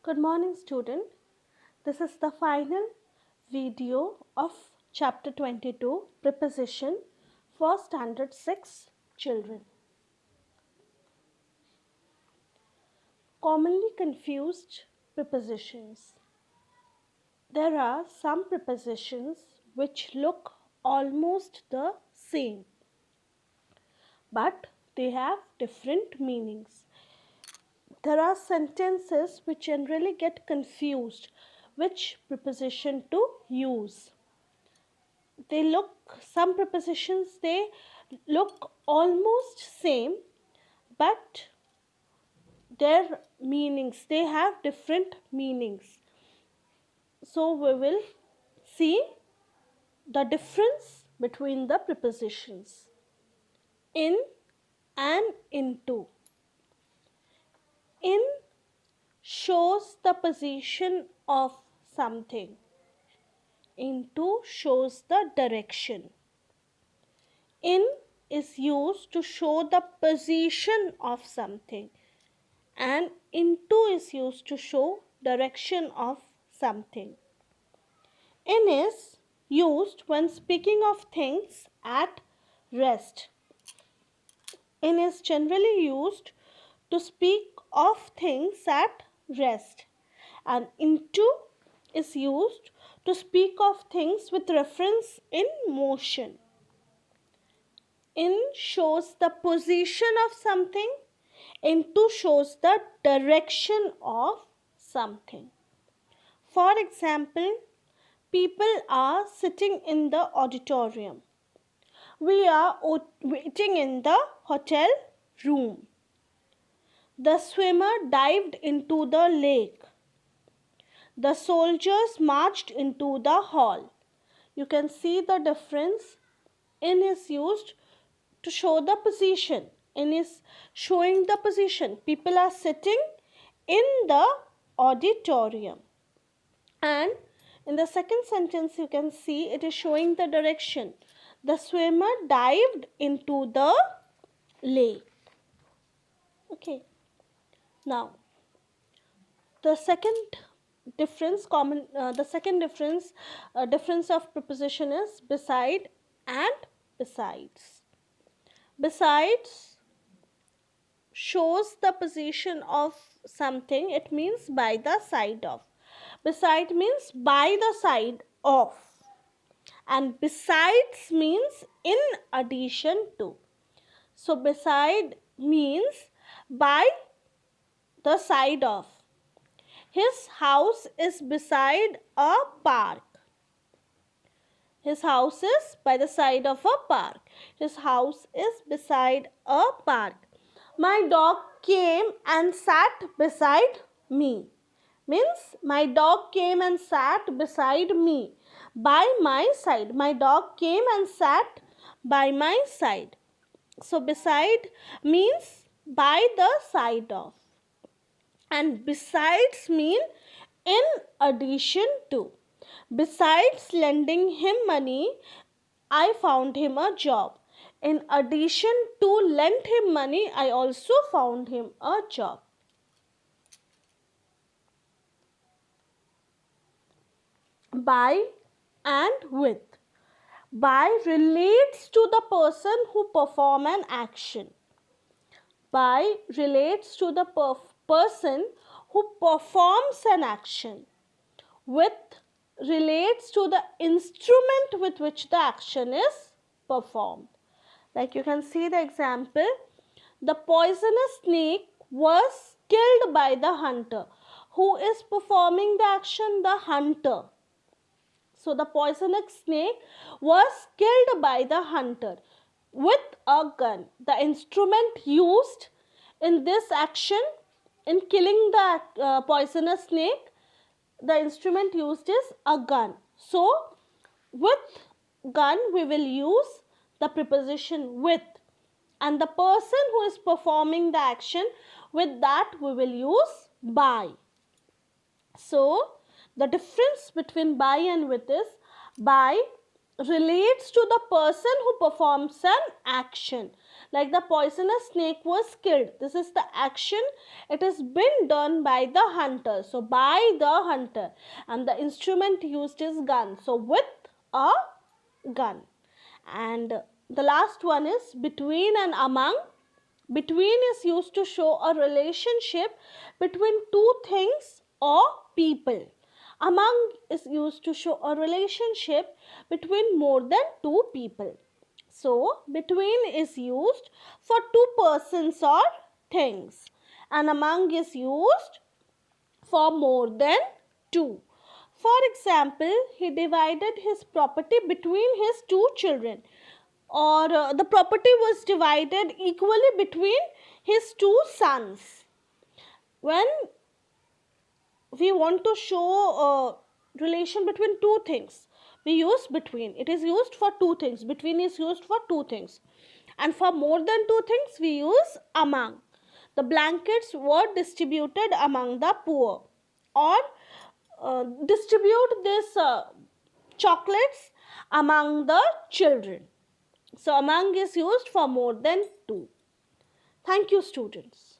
Good morning, student. This is the final video of chapter 22, Preposition for Standard 6 children. Commonly confused prepositions. There are some prepositions which look almost the same, but they have different meanings. There are sentences which generally get confused which preposition to use. Some prepositions they look almost same, but their meanings, they have different meanings. So we will see the difference between the prepositions. In and into. In shows the position of something. Into shows the direction. In is used to show the position of something, and into is used to show direction of something. In is used when speaking of things at rest. In is generally used to speak of things at rest, and into is used to speak of things with reference in motion. In shows the position of something, into shows the direction of something. For example, people are sitting in the auditorium. We are waiting in the hotel room. The swimmer dived into the lake. The soldiers marched into the hall. You can see the difference. In is used to show the position. In is showing the position. People are sitting in the auditorium. And in the second sentence, you can see it is showing the direction. The swimmer dived into the lake. Okay. Now, the second difference of preposition is beside and besides. Besides shows the position of something. It means by the side of. Beside means by the side of, and besides means in addition to. So beside means by the side of. His house is beside a park. His house is by the side of a park. His house is beside a park. My dog came and sat beside me. Means my dog came and sat beside me. By my side. My dog came and sat by my side. So beside means by the side of. And besides mean in addition to. Besides lending him money, I found him a job. In addition to lend him money, I also found him a job. By and with. By relates to the person who perform an action. By relates to the person who performs an action. With relates to the instrument with which the action is performed. Like you can see the example. The poisonous snake was killed by the hunter. Who is performing the action? The hunter. So the poisonous snake was killed by the hunter with a gun. The instrument used in this action in killing the poisonous snake, the instrument used is a gun. So with gun we will use the preposition with, and the person who is performing the action, with that we will use by. So the difference between by and with is by relates to the person who performs an action. Like the poisonous snake was killed. This is the action. It has been done by the hunter. So by the hunter. And the instrument used is gun. So with a gun. And the last one is between and among. Between is used to show a relationship between two things or people. Among is used to show a relationship between more than two people. So, between is used for two persons or things, and among is used for more than two. For example, he divided his property between his two children, or the property was divided equally between his two sons. When we want to show a relation between two things, we use between. It is used for two things. Between is used for two things. And for more than two things, we use among. The blankets were distributed among the poor. Or distribute this chocolates among the children. So among is used for more than two. Thank you, students.